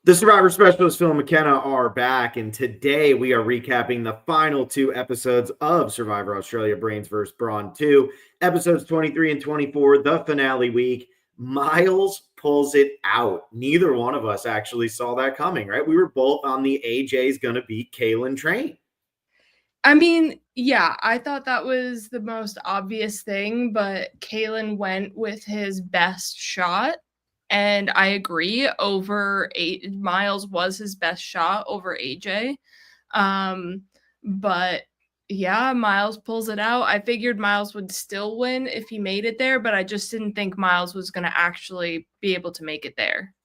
The Survivor Specialist Phil and McKenna are back, and today we are recapping the final two episodes of Survivor Australia Brains vs. Brawn 2, episodes 23 and 24, the finale week. Myles pulls it out. Neither one of us actually saw that coming, right? We were both on the AJ's going to beat Kaylin train. I mean, yeah, I thought that was the most obvious thing, but Kaylin went with his best shot. And I agree, Myles was his best shot over AJ. But yeah, Myles pulls it out. I figured Myles would still win if he made it there, but I just didn't think Myles was going to actually be able to make it there.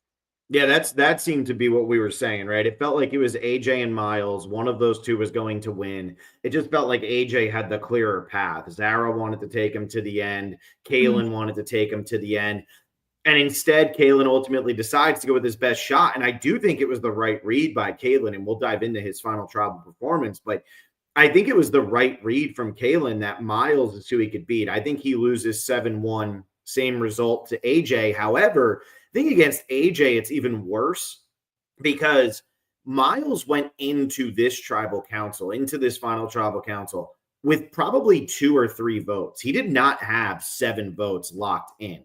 Yeah, that seemed to be what we were saying, right? It felt like it was AJ and Myles. One of those two was going to win. It just felt like AJ had the clearer path. Zara wanted to take him to the end. Kaylin wanted to take him to the end. And instead, Kaylin ultimately decides to go with his best shot. And I do think it was the right read by Kaylin, and we'll dive into his final tribal performance. But I think it was the right read from Kaylin that Myles is who he could beat. I think he loses 7-1, same result to AJ. However, I think against AJ, it's even worse because Myles went into this tribal council, into this final tribal council, with probably 2 or 3 votes. He did not have 7 votes locked in.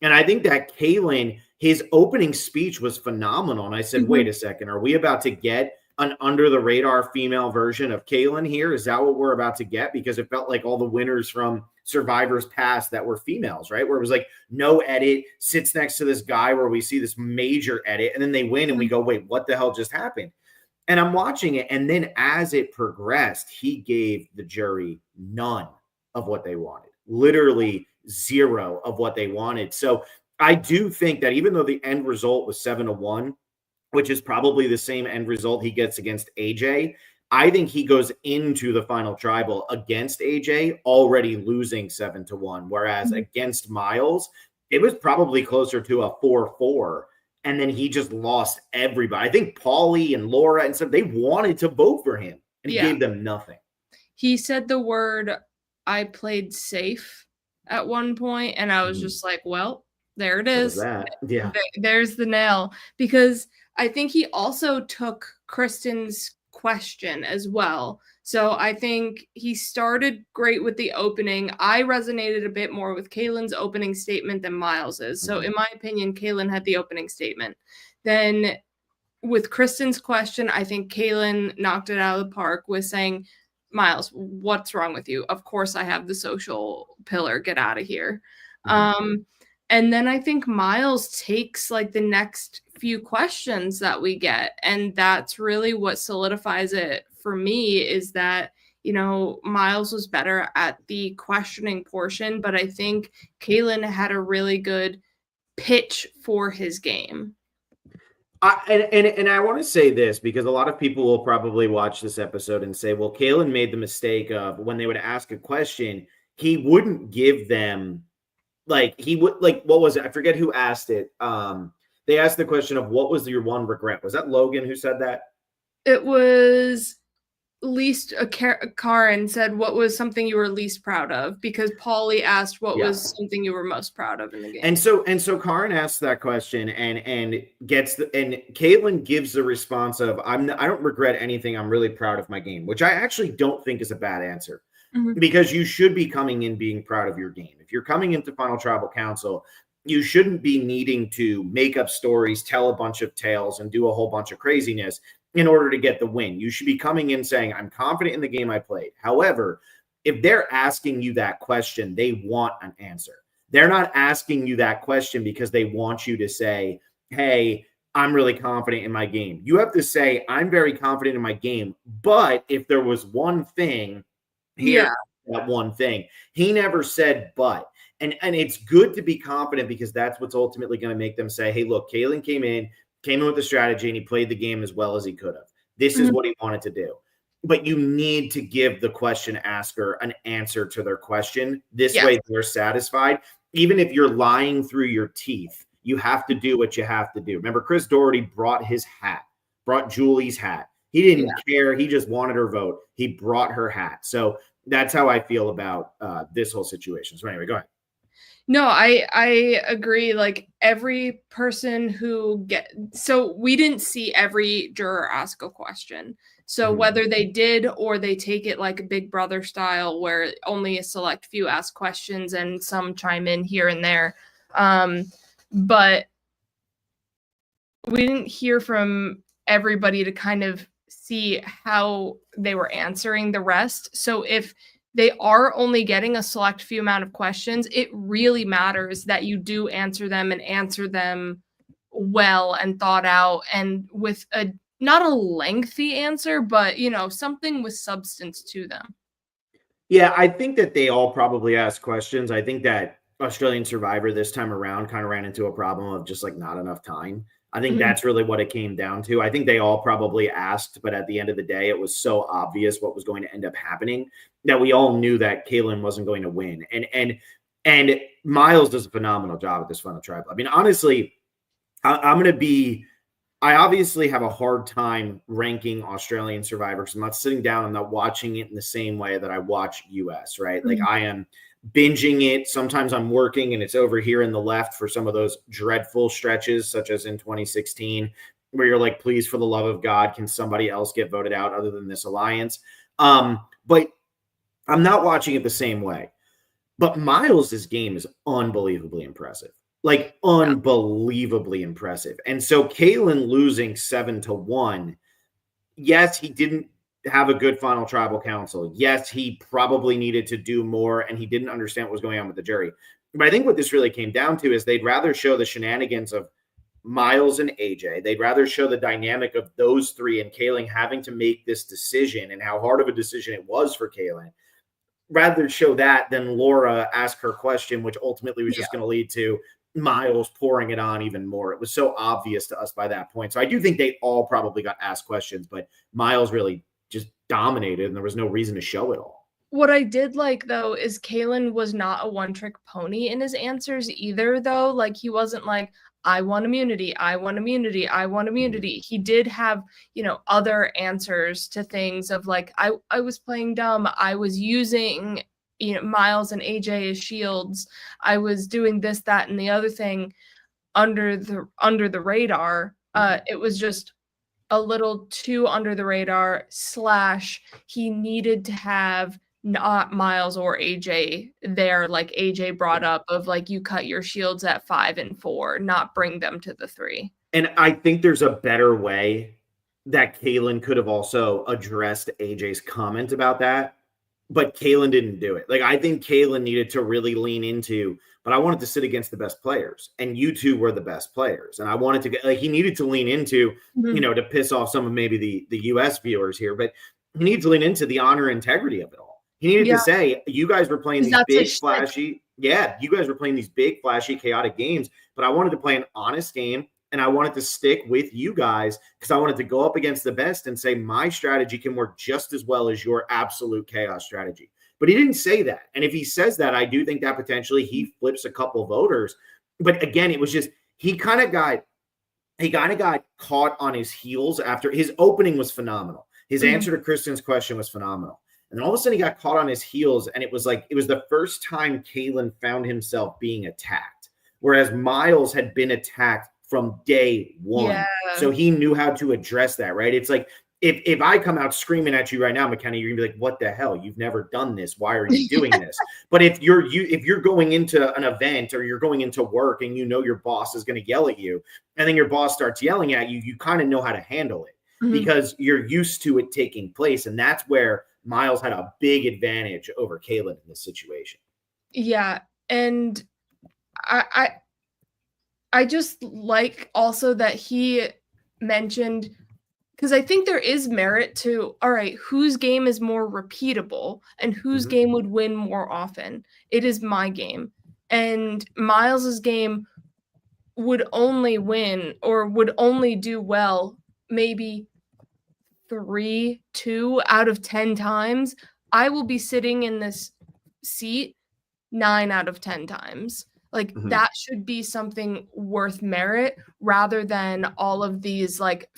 And I think that Kaylin, his opening speech was phenomenal. And I said, wait a second, are we about to get an under the radar female version of Kaylin here? Is that what we're about to get? Because it felt like all the winners from Survivor's past that were females, right? Where it was like no edit, sits next to this guy where we see this major edit, and then they win and we go, wait, what the hell just happened? And I'm watching it. And then as it progressed, he gave the jury none of what they wanted. Literally 0 of what they wanted. So I do think that even though the end result was 7-1, which is probably the same end result he gets against AJ, I think he goes into the final tribal against AJ already losing 7-1. Whereas against Myles, it was probably closer to a 4-4. And then he just lost everybody. I think Paulie and Laura and stuff, they wanted to vote for him, and he gave them nothing. He said the word, I played safe at one point, and I was just like, well, there it is. Yeah. There's the nail. Because I think he also took Kristen's question as well. So I think he started great with the opening. I resonated a bit more with Kaylin's opening statement than Myles's. So in my opinion, Kaylin had the opening statement. Then with Kristen's question, I think Kaylin knocked it out of the park with saying, Myles, what's wrong with you? Of course I have the social pillar. Get out of here. And then I think Myles takes like the next few questions that we get. And that's really what solidifies it for me, is that, you know, Myles was better at the questioning portion, but I think Kaylin had a really good pitch for his game. And I want to say this because a lot of people will probably watch this episode and say, well, Kaylin made the mistake of when they would ask a question, he wouldn't give them he would what was it? I forget who asked it. They asked the question of what was your one regret? Was that Logan who said that? It was Karen said, what was something you were least proud of? Because Paulie asked what was something you were most proud of in the game. And so Karen asks that question and Caitlin gives the response of, I don't regret anything. I'm really proud of my game, which I actually don't think is a bad answer. Because you should be coming in being proud of your game. If you're coming into Final Tribal Council, you shouldn't be needing to make up stories, tell a bunch of tales, and do a whole bunch of craziness in order to get the win. You should be coming in saying, I'm confident in the game I played. However, if they're asking you that question, they want an answer. They're not asking you that question because they want you to say, hey, I'm really confident in my game. You have to say, I'm very confident in my game, but if there was one thing, that one thing. He never said but. And it's good to be confident because that's what's ultimately going to make them say, hey, look, Kaylin came in with a strategy and he played the game as well as he could have. This is what he wanted to do. But you need to give the question asker an answer to their question. This way they're satisfied. Even if you're lying through your teeth, you have to do what you have to do. Remember, Chris Doherty brought Julie's hat. He didn't care. He just wanted her vote. He brought her hat. So that's how I feel about this whole situation. So anyway, go ahead. No, I agree. Like every person so we didn't see every juror ask a question. So Mhm. whether they did or they take it like a Big Brother style where only a select few ask questions and some chime in here and there. But we didn't hear from everybody to kind of see how they were answering the rest. So if they are only getting a select few amount of questions, it really matters that you do answer them and answer them well and thought out and with a not a lengthy answer, but something with substance to them. Yeah, I think that they all probably asked questions. I think that Australian Survivor this time around kind of ran into a problem of just like not enough time. I think Mhm. that's really what it came down to. I think they all probably asked, but at the end of the day, it was so obvious what was going to end up happening that we all knew that Kaylin wasn't going to win. And Myles does a phenomenal job at this final tribal. I mean, honestly, I'm going to be I obviously have a hard time ranking Australian Survivor because I'm not sitting down. I'm not watching it in the same way that I watch US, right? Like Mhm. I am binging it. Sometimes I'm working and it's over here in the left for some of those dreadful stretches, such as in 2016, where you're like, please, for the love of God, can somebody else get voted out other than this alliance? But I'm not watching it the same way. But Miles's game is unbelievably impressive. Like Yeah. unbelievably impressive. And so Kalen losing 7-1, yes, he didn't have a good final tribal council. Yes, he probably needed to do more and he didn't understand what was going on with the jury. But I think what this really came down to is they'd rather show the shenanigans of Myles and AJ. They'd rather show the dynamic of those three and Kaling having to make this decision and how hard of a decision it was for Kaling rather show that than Laura ask her question, which ultimately was just Yeah. going to lead to Myles pouring it on even more. It was so obvious to us by that point. So I do think they all probably got asked questions, but Myles really just dominated and there was no reason to show it all. What I did like though is Kalen was not a one-trick pony in his answers either, though. Like he wasn't like, I want immunity, I want immunity, I want immunity. He did have, other answers to things of like, I was playing dumb, I was using, Myles and AJ as shields, I was doing this, that, and the other thing under the radar. It was just a little too under the radar / he needed to have not Myles or AJ there, like AJ brought Yeah. up of like you cut your shields at 5 and 4, not bring them to the 3. And I think there's a better way that Kalen could have also addressed AJ's comment about that, but Kalen didn't do it. Like I think Kalen needed to really lean into, but I wanted to sit against the best players, and you two were the best players, and I wanted to get like he needed to lean into, Mhm. to piss off some of maybe the US viewers here, but he needed to lean into the honor and integrity of it all. He needed to Yeah, say, you guys were playing 'cause these that's his big shtick. flashy, yeah, you guys were playing these big flashy chaotic games, but I wanted to play an honest game and I wanted to stick with you guys because I wanted to go up against the best and say my strategy can work just as well as your absolute chaos strategy. But he didn't say that. And if he says that, I do think that potentially he flips a couple voters. But again, it was just he kind of got caught on his heels after his opening was phenomenal. His Mhm. answer to Kristen's question was phenomenal. And then all of a sudden he got caught on his heels, and it was like it was the first time Kalen found himself being attacked, whereas Myles had been attacked from day Yeah. one. So he knew how to address that, right? It's like if I come out screaming at you right now, McKenna, you're gonna be like, "What the hell? You've never done this. Why are you doing this?" But if you're going into an event or you're going into work and you know your boss is going to yell at you, and then your boss starts yelling at you, you kind of know how to handle it Mhm. because you're used to it taking place. And that's where Myles had a big advantage over Caleb in this situation. Yeah, and I I just like also that he mentioned, because I think there is merit to, all right, whose game is more repeatable and whose Mhm. game would win more often? It is my game. And Miles's game would only win or would only do well maybe 2 out of 10 times. I will be sitting in this seat 9 out of 10 times. Like Mhm. that should be something worth merit rather than all of these like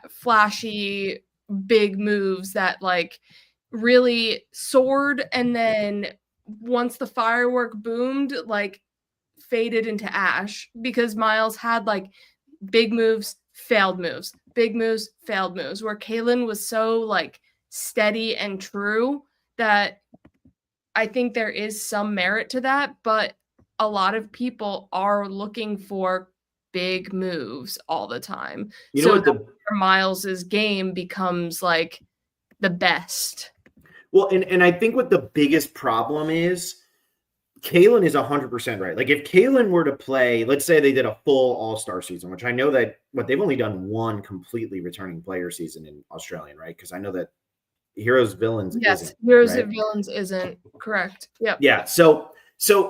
flashy big moves that like really soared, and then once the firework boomed, like faded into ash because Myles had like big moves, failed moves, big moves, failed moves, where Kaylin was so like steady and true that I think there is some merit to that, but a lot of people are looking for big moves all the time. You know what Myles's game becomes like the best. Well, and I think what the biggest problem is, Kaylin is 100% right. Like if Kaylin were to play, let's say they did a full all-star season, which I know that they've only done one completely returning player season in Australian, right? Because I know that Heroes Villains isn't. Heroes and Villains isn't correct. Yep. Yeah. So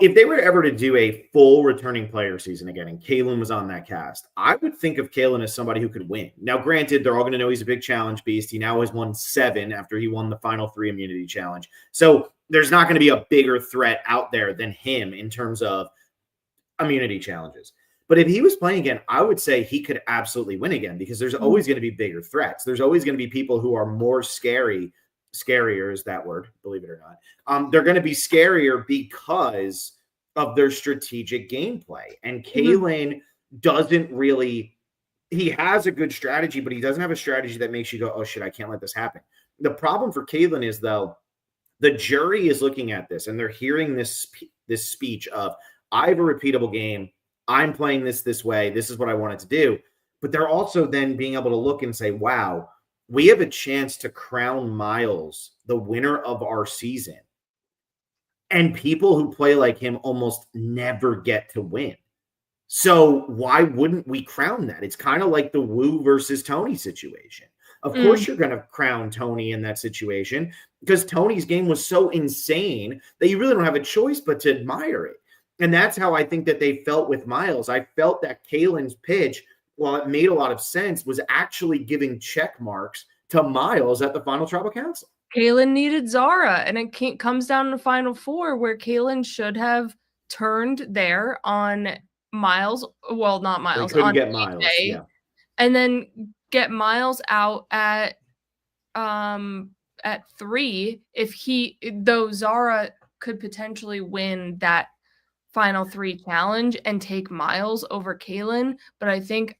if they were ever to do a full returning player season again, and Kaylin was on that cast, I would think of Kaylin as somebody who could win. Now, granted, they're all going to know he's a big challenge beast. He now has won 7 after he won the final 3 immunity challenge. So there's not going to be a bigger threat out there than him in terms of immunity challenges. But if he was playing again, I would say he could absolutely win again because there's always going to be bigger threats. There's always going to be people who are more scarier is that word, believe it or not. They're going to be scarier because of their strategic gameplay. And Kaylin doesn't really, he has a good strategy, but he doesn't have a strategy that makes you go, oh shit, I can't let this happen. The problem for Kaylin is though, the jury is looking at this and they're hearing this speech of, I have a repeatable game. I'm playing this way. This is what I wanted to do. But they're also then being able to look and say, wow, we have a chance to crown Myles the winner of our season. And people who play like him almost never get to win. So why wouldn't we crown that? It's kind of like the Wu versus Tony situation. Of course you're going to crown Tony in that situation because Tony's game was so insane that you really don't have a choice but to admire it. And that's how I think that they felt with Myles. I felt that Kaylin's pitch, while it made a lot of sense, was actually giving check marks to Myles at the final tribal council. Kaylin needed Zara, and it comes down to the final 4 where Kaylin should have turned there on Myles. Well, not Myles. They couldn't get Myles, yeah. And then get Myles out at 3 though Zara could potentially win that final 3 challenge and take Myles over Kaylin. But I think,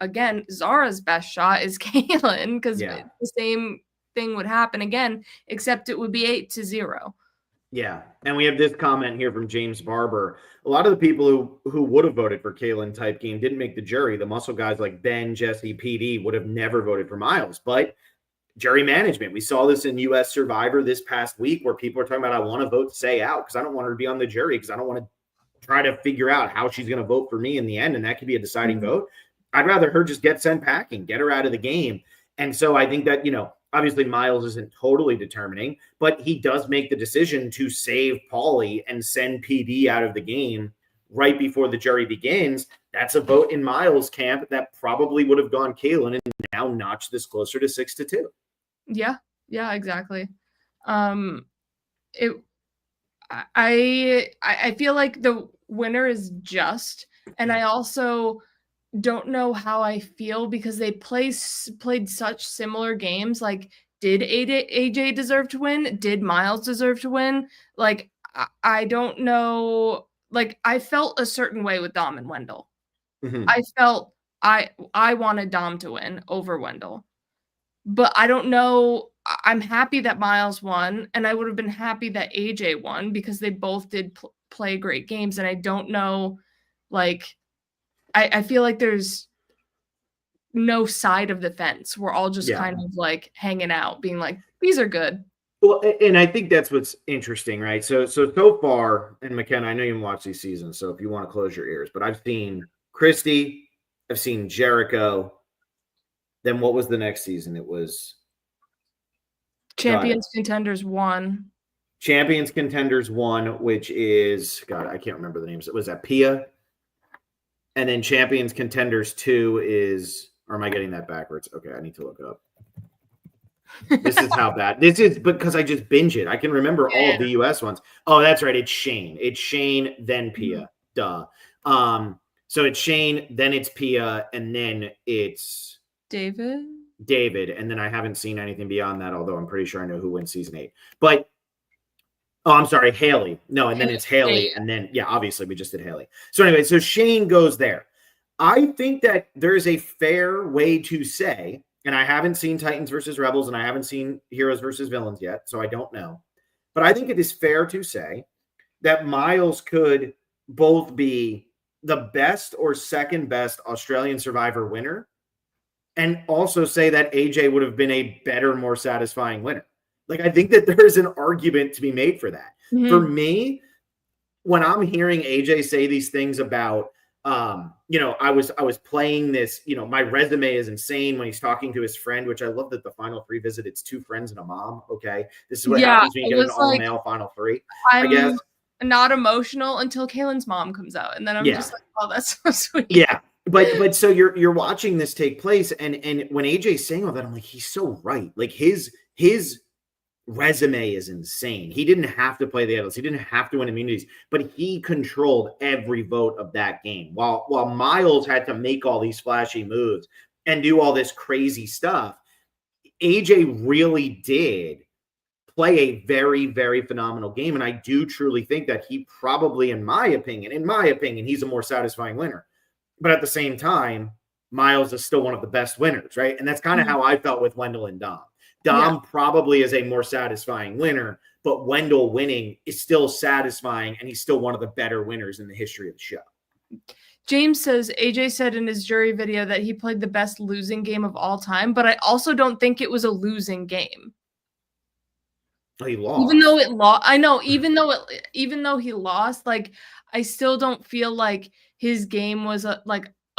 again, Zara's best shot is Kaylin because the same thing would happen again, except it would be 8-0. Yeah. And we have this comment here from James Barber. A lot of the people who would have voted for Kaylin type game didn't make the jury. The muscle guys like Ben, Jesse, PD would have never voted for Myles. But jury management, we saw this in US Survivor this past week where people are talking about, I want to vote Say out because I don't want her to be on the jury because I don't want to try to figure out how she's going to vote for me in the end. And that could be a deciding vote. I'd rather her just get sent packing, get her out of the game. And so I think that, obviously Myles isn't totally determining, but he does make the decision to save Paulie and send PD out of the game right before the jury begins. That's a vote in Myles' camp that probably would have gone Kaylin and now notched this closer to 6-2. Yeah, exactly. I feel like the winner is just, and I also don't know how I feel because they played such similar games. Like, did AJ deserve to win? Did Myles deserve to win? Like, I don't know. Like, I felt a certain way with Dom and Wendell. I felt I wanted Dom to win over Wendell, but I don't know. I'm happy that Myles won, and I would have been happy that AJ won because they both did play great games. And I don't know, like, I feel like there's no side of the fence. We're all just kind of like hanging out, being like, these are good. Well, and I think that's what's interesting, right? So far, and McKenna, I know you haven't watched these seasons, so if you want to close your ears, but I've seen Christy, I've seen Jericho. Then what was the next season? It was Champions Contenders 1. Champions Contenders 1, which is, God, I can't remember the names. Was that Pia? And then Champions Contenders 2 is, or am I getting that backwards? Okay, I need to look it up. This is how bad. This is because I just binge it. I can remember all of the US ones. Oh, that's right. It's Shane. It's Shane, then Pia. Duh. So it's Shane, then it's Pia, and then it's David. And then I haven't seen anything beyond that, although I'm pretty sure I know who wins season 8. But Oh, I'm sorry, Haley. No, and then it's Haley, and then obviously we just did Haley. So anyway, so Shane goes there. I think that there's a fair way to say, and I haven't seen Titans versus Rebels, and I haven't seen Heroes versus Villains yet, so I don't know. But I think it is fair to say that Myles could both be the best or second best Australian Survivor winner, and also say that AJ would have been a better, more satisfying winner. Like, I think that there is an argument to be made for that. Mm-hmm. For me, when I'm hearing AJ say these things about, I was playing this, my resume is insane when he's talking to his friend, which I love that the final three visit, it's two friends and a mom. Okay. This is what happens when you get an all male final three. I guess. Not emotional until Kaylin's mom comes out. And then I'm just like, oh, that's so sweet. Yeah. But so you're watching this take place. And when AJ's saying all that, I'm like, he's so right. Like his resume is insane. He didn't have to play the Atlas. He didn't have to win immunities, but he controlled every vote of that game. While Myles had to make all these flashy moves and do all this crazy stuff, AJ really did play a very, very phenomenal game. And I do truly think that he probably, in my opinion, he's a more satisfying winner. But at the same time, Myles is still one of the best winners, right? And that's kind of how I felt with Wendell and Dom. Dom probably is a more satisfying winner, but Wendell winning is still satisfying, and he's still one of the better winners in the history of the show. James says, AJ said in his jury video that he played the best losing game of all time, but I also don't think it was a losing game. Oh, he lost. Even though it lost, I know, even though he lost, like, I still don't feel like his game was a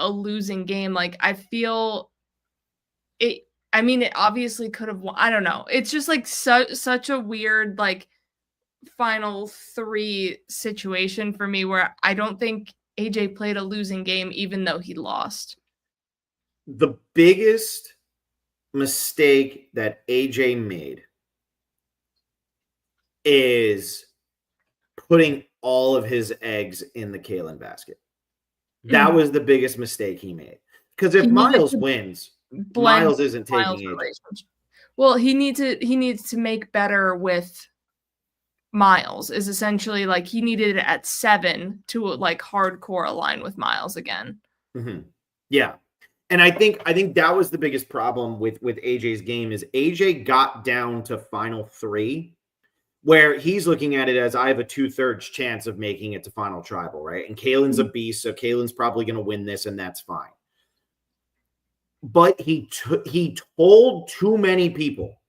losing game. Like, I feel it. I mean, it obviously could have won. I don't know. It's just like such a weird like final three situation for me where I don't think AJ played a losing game, even though he lost. The biggest mistake that AJ made is putting all of his eggs in the Kaylin basket. That was the biggest mistake he made. Because if Myles wins, Myles isn't taking it. Well, he needs to make better with Myles. Is essentially like he needed it at 7 to like hardcore align with Myles again. Mm-hmm. Yeah, and I think that was the biggest problem with AJ's game is AJ got down to final 3, where he's looking at it as I have a 2/3 chance of making it to final tribal, right? And Kaylin's a beast, so Kaylin's probably going to win this, and that's fine. But he told too many people,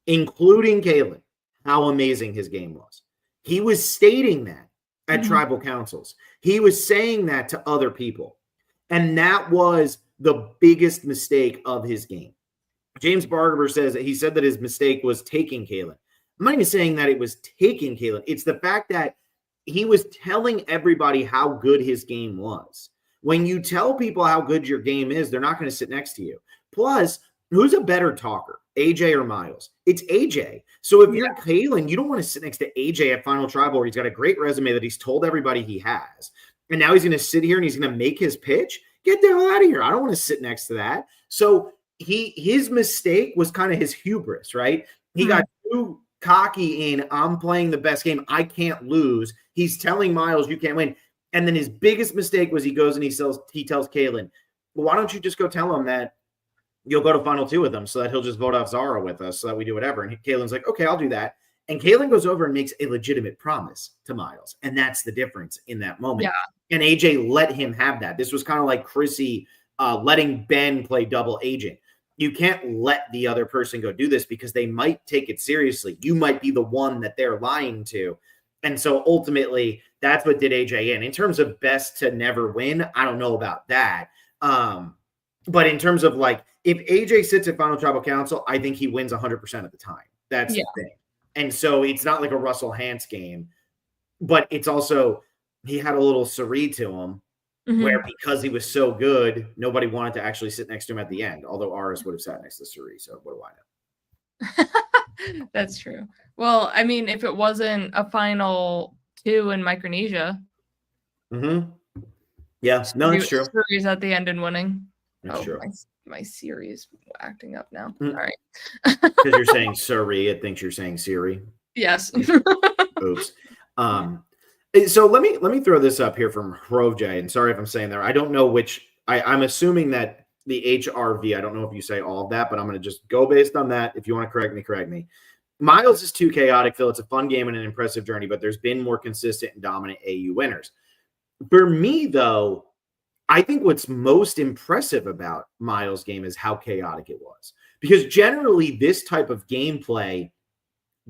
including Kaylin, how amazing his game was. He was stating that at tribal councils. He was saying that to other people. And that was the biggest mistake of his game. James Barber says that he said that his mistake was taking Kaylin. I'm not even saying that it was taking Kaylin. It's the fact that he was telling everybody how good his game was. When you tell people how good your game is, they're not going to sit next to you. Plus, who's a better talker, AJ or Myles? It's AJ. So if you're Kaylin, you don't want to sit next to AJ at Final Tribal where he's got a great resume that he's told everybody he has. And now he's going to sit here and he's going to make his pitch. Get the hell out of here. I don't want to sit next to that. So his mistake was kind of his hubris, right? He got too cocky in, I'm playing the best game. I can't lose. He's telling Myles, you can't win. And then his biggest mistake was he goes and he tells Kaylin, well, why don't you just go tell him that you'll go to final 2 with him so that he'll just vote off Zara with us so that we do whatever. And Kaylin's like, okay, I'll do that. And Kaylin goes over and makes a legitimate promise to Myles. And that's the difference in that moment. Yeah. And AJ let him have that. This was kind of like Chrissy letting Ben play double agent. You can't let the other person go do this because they might take it seriously. You might be the one that they're lying to. And so ultimately, that's what did AJ in. In terms of best to never win, I don't know about that. But in terms of like, if AJ sits at Final Tribal Council, I think he wins 100% of the time. That's the thing. And so it's not like a Russell Hantz game, but it's also, he had a little Sari to him where because he was so good, nobody wanted to actually sit next to him at the end. Although Aris would have sat next to Sari. So what do I know? That's true. Well, I mean, if it wasn't a final 2 in Micronesia. Yeah, no, that's true. Sari's at the end and winning. That's true. My Siri is acting up now. All right. Because you're saying Suri, it thinks you're saying Siri. Yes. Oops. So let me throw this up here from Rovjay, and sorry if I'm saying there. I don't know which. I'm assuming that the HRV. I don't know if you say all of that, but I'm going to just go based on that. If you want to correct me, correct me. Myles is too chaotic, Phil. It's a fun game and an impressive journey, but there's been more consistent and dominant AU winners. For me, though, I think what's most impressive about Myles' game is how chaotic it was. Because generally, this type of gameplay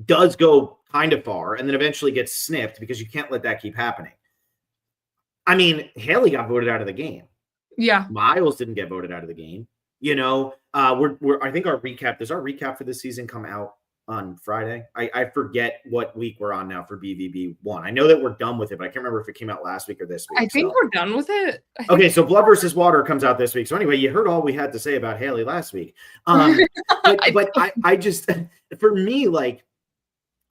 does go kind of far and then eventually gets snipped because you can't let that keep happening. I mean, Haley got voted out of the game. Yeah. Myles didn't get voted out of the game. You know, we're I think our recap, does our recap for this season come out on Friday? I forget what week we're on now for BVB 1. I know that we're done with it, but I can't remember if it came out last week or this week. I think we're done with it. Okay, so Blood versus Water comes out this week. So anyway, you heard all we had to say about Haley last week. But I just, for me, like,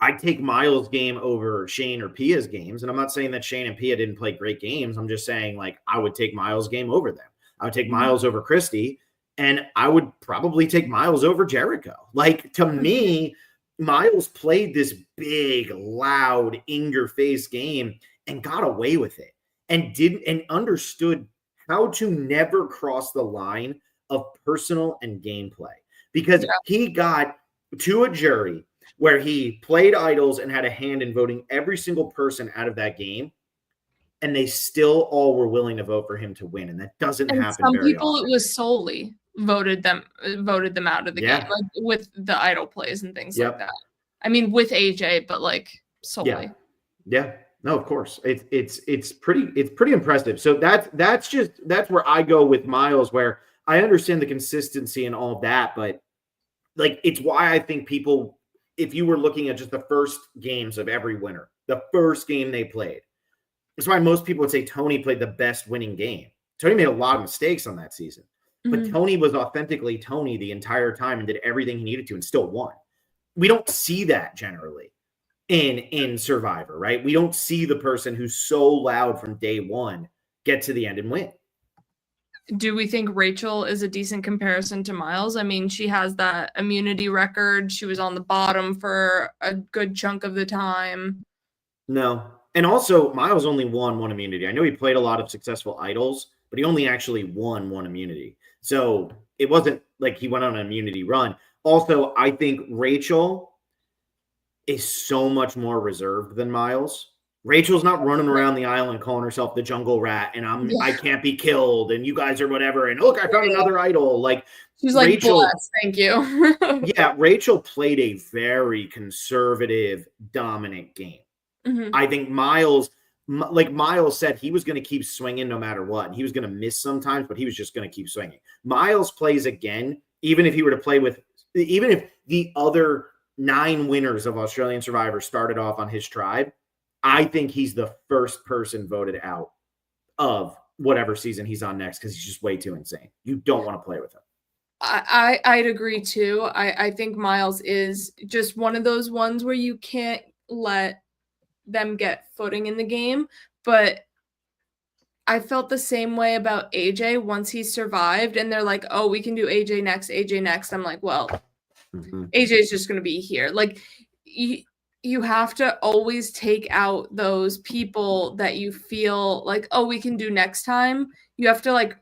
I take Myles' game over Shane or Pia's games. And I'm not saying that Shane and Pia didn't play great games. I'm just saying, like, I would take Myles' game over them. I would take Myles over Christy. And I would probably take Myles over Jericho. Like, to me, Myles played this big, loud, in-your-face game and got away with it and understood how to never cross the line of personal and gameplay. Because he got to a jury where he played idols and had a hand in voting every single person out of that game, and they still all were willing to vote for him to win, and that doesn't happen very often. Some people, it was solely voted them out of the game, like with the idol plays and things like that. I mean, with AJ, but like solely. Yeah. No, of course. It's pretty impressive. So that's where I go with Myles, where I understand the consistency and all of that, but like, it's why I think people, if you were looking at just the first games of every winner, the first game they played, that's why most people would say Tony played the best winning game. Tony made a lot of mistakes on that season, but Tony was authentically Tony the entire time and did everything he needed to and still won. We don't see that generally in Survivor, right? We don't see the person who's so loud from day one get to the end and win. Do we think Rachel is a decent comparison to Myles? I mean, she has that immunity record. She was on the bottom for a good chunk of the time. No. And also, Myles only won one immunity. I know he played a lot of successful idols, but he only actually won one immunity. So it wasn't like he went on an immunity run. Also, I think Rachel is so much more reserved than Myles. Rachel's not running around the island calling herself the jungle rat and I can't be killed and you guys are whatever. And look, I found another idol. Like, she's like, Rachel, bless, thank you. Yeah, Rachel played a very conservative, dominant game. I think Myles, like Myles said, he was going to keep swinging no matter what. And he was going to miss sometimes, but he was just going to keep swinging. Myles plays again, even if he were to play with, even if the other 9 winners of Australian Survivor started off on his tribe, I think he's the first person voted out of whatever season he's on next because he's just way too insane. You don't want to play with him. I'd agree too. I think Myles is just one of those ones where you can't let them get footing in the game. But I felt the same way about AJ once he survived and they're like, oh, we can do AJ next. I'm like, well, AJ's just going to be here. Like, you have to always take out those people that you feel like, oh, we can do next time. You have to like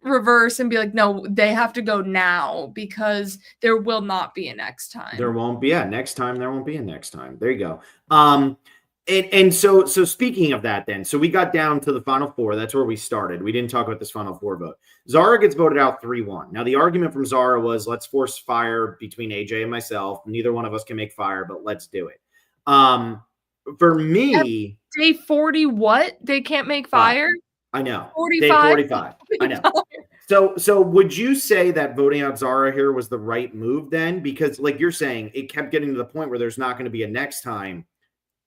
reverse and be like, no, they have to go now because there will not be a next time. There won't be a next time. There won't be a next time. There you go. And so speaking of that then, so we got down to the final 4. That's where we started. We didn't talk about this final 4 vote. Zara gets voted out 3-1. Now, the argument from Zara was, let's force fire between AJ and myself. Neither one of us can make fire, but let's do it. For me... Day 40 what? They can't make fire? I know. 45? Day 45. I know. So would you say that voting out Zara here was the right move then? Because like you're saying, it kept getting to the point where there's not going to be a next time.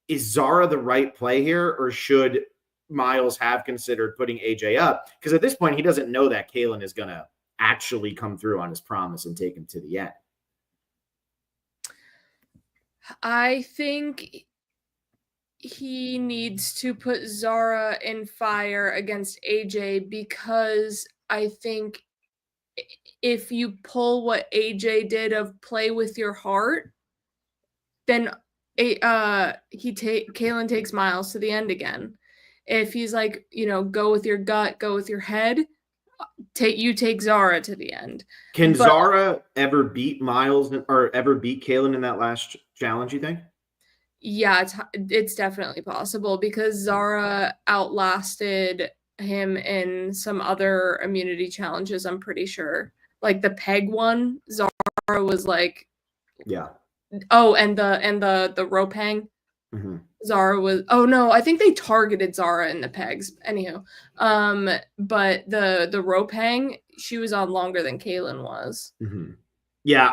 Is Zara the right play here, or should Myles have considered putting AJ up? Because at this point, he doesn't know that Kaylin is going to actually come through on his promise and take him to the end. I think he needs to put Zara in fire against AJ because I think if you pull what AJ did of play with your heart, then Kalen takes Myles to the end again. If he's like, go with your gut, go with your head, take Zara to the end. Can Zara ever beat Myles or ever beat Kalen in that last challenge, you think? Yeah, it's definitely possible because Zara outlasted him in some other immunity challenges, I'm pretty sure. Like the peg one, Zara was like, yeah. Oh, and the rope hang. Mm-hmm. Zara was. Oh no, I think they targeted Zara in the pegs. Anywho, but the rope hang, she was on longer than Kalen was. Mm-hmm. Yeah,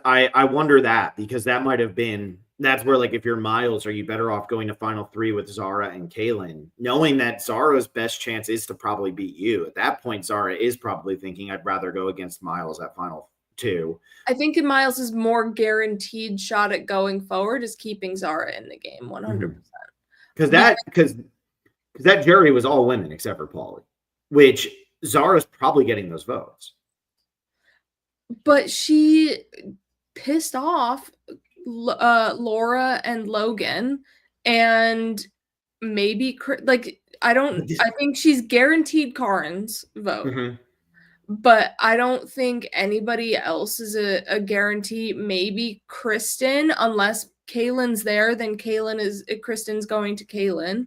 I wonder that because that might have been. That's where, like, if you're Myles, are you better off going to final 3 with Zara and Kalen, knowing that Zara's best chance is to probably beat you? At that point, Zara is probably thinking, I'd rather go against Myles at final 2. I think in Myles' more guaranteed shot at going forward is keeping Zara in the game 100%. Because that jury was all women except for Paulie, which Zara's probably getting those votes. But she pissed off Laura and Logan, and maybe I think she's guaranteed Karen's vote. Mm-hmm. But I don't think anybody else is a guarantee. Maybe Kristen, unless Kaylin's there, then Kristen's going to Kaylin.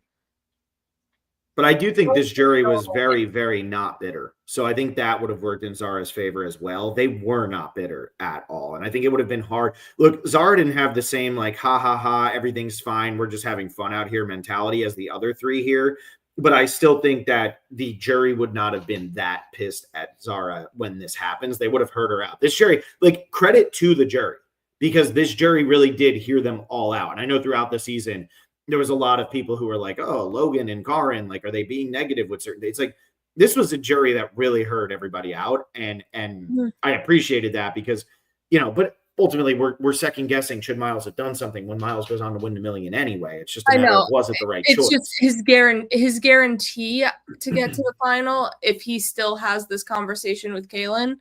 But I do think this jury was very, very not bitter. So I think that would have worked in Zara's favor as well. They were not bitter at all. And I think it would have been hard. Look, Zara didn't have the same, like, ha, ha, ha, everything's fine, we're just having fun out here mentality as the other 3 here. But I still think that the jury would not have been that pissed at Zara when this happens. They would have heard her out. This jury, like, credit to the jury, because this jury really did hear them all out. And I know throughout the season, there was a lot of people who were like, oh, Logan and Karen, like, are they being negative with certain dates? Like, this was a jury that really heard everybody out. And I appreciated that because, but ultimately we're second guessing, should Myles have done something when Myles goes on to win the million anyway? It's just a matter of, was it the right choice? It's just his guarantee to get to the final, if he still has this conversation with Kaylin,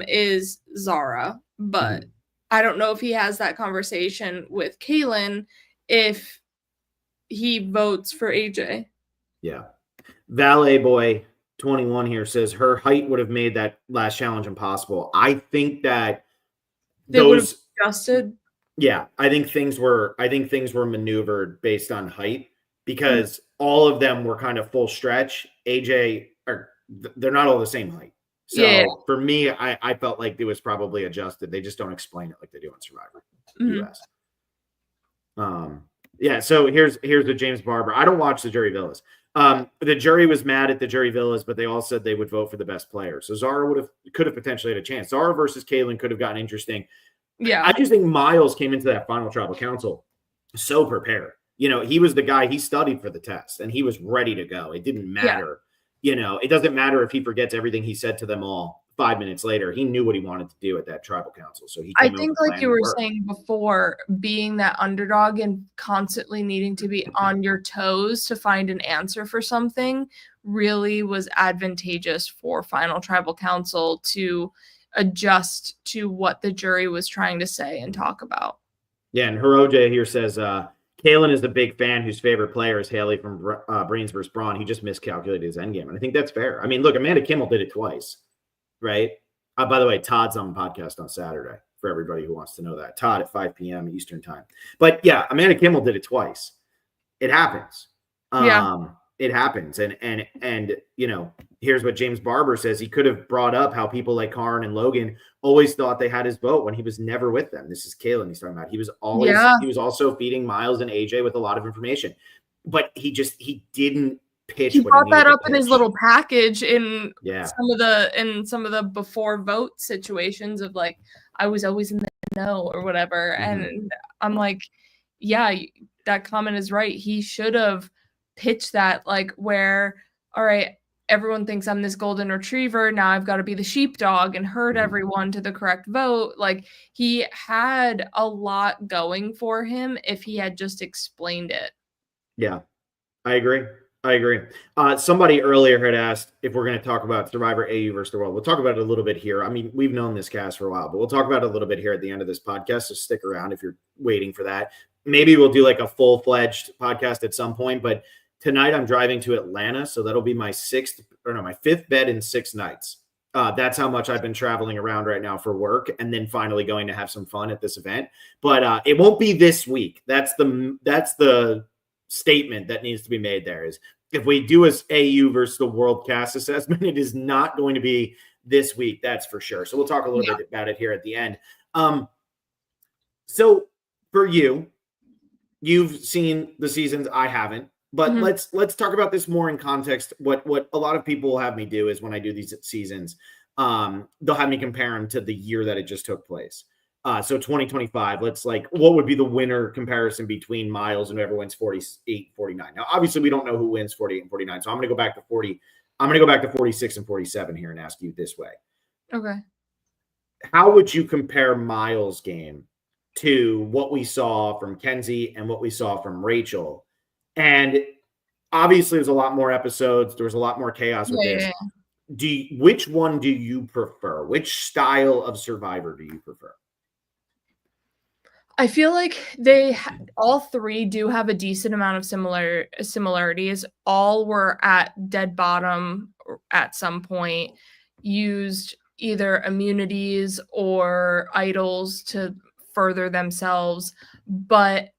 is Zara. But I don't know if he has that conversation with Kaylin if he votes for AJ. Yeah. Valet Boy 21 here says her height would have made that last challenge impossible. I think that they would have adjusted. Yeah, I think things were maneuvered based on height because all of them were kind of full stretch. AJ, they're not all the same height. So for me, I felt like it was probably adjusted. They just don't explain it like they do on Survivor US. Yeah, so here's the James Barber. I don't watch the Jury Villas. The jury was mad at the Jury Villas, but they all said they would vote for the best player. So Zara could have potentially had a chance. Zara versus Kaylin could have gotten interesting. Yeah. I just think Myles came into that final tribal council so prepared. He was the guy, he studied for the test and he was ready to go. It didn't matter. It doesn't matter if he forgets everything he said to them all 5 minutes later. He knew what he wanted to do at that tribal council. So I think, like you were saying before, being that underdog and constantly needing to be on your toes to find an answer for something really was advantageous for final tribal council to adjust to what the jury was trying to say and talk about. Yeah, and Hiroja here says Kaylin is the big fan whose favorite player is Haley from Brains vs. Brawn. He just miscalculated his endgame. And I think that's fair. I mean, look, Amanda Kimmel did it twice. Right. By the way, Todd's on the podcast on Saturday for everybody who wants to know that. Todd at 5 p.m. Eastern time. But yeah, Amanda Kimmel did it twice. It happens. It happens. And here's what James Barber says. He could have brought up how people like Karen and Logan always thought they had his vote when he was never with them. This is Kaylin he's talking about. He was always he was also feeding Myles and AJ with a lot of information. But he didn't pitch. He brought that up in his little package in some of the before vote situations of like, I was always in the know or whatever. And I'm like, yeah, that comment is right. He should have pitched that, like, where, all right, everyone thinks I'm this golden retriever. Now I've got to be the sheepdog and herd everyone to the correct vote. Like, he had a lot going for him if he had just explained it. Yeah, I agree. Somebody earlier had asked if we're going to talk about Survivor AU versus the world. We'll talk about it a little bit here. I mean, we've known this cast for a while, but we'll talk about it a little bit here at the end of this podcast. So stick around if you're waiting for that. maybe we'll do like a full-fledged podcast at some point, but tonight I'm driving to Atlanta, so that'll be my fifth bed in 6 nights. That's how much I've been traveling around right now for work, and then finally going to have some fun at this event. But it won't be this week. That's the statement that needs to be made there is if we do as AU versus the World Cast assessment, it is not going to be this week. That's for sure. So we'll talk a little bit about it here at the end. So for you've seen the seasons. I haven't. But let's talk about this more in context. What a lot of people will have me do is when I do these seasons, they'll have me compare them to the year that it just took place. So 2025, what would be the winner comparison between Myles and whoever wins 48, 49? Now, obviously, we don't know who wins 48 and 49. So I'm going to go back to 40. I'm going to go back to 46 and 47 here and ask you this way. Okay. How would you compare Myles' game to what we saw from Kenzie and what we saw from Rachel? And obviously, there's a lot more episodes. There was a lot more chaos with this. Yeah. Which one do you prefer? Which style of Survivor do you prefer? I feel like all three do have a decent amount of similarities. All were at dead bottom at some point, used either immunities or idols to further themselves, but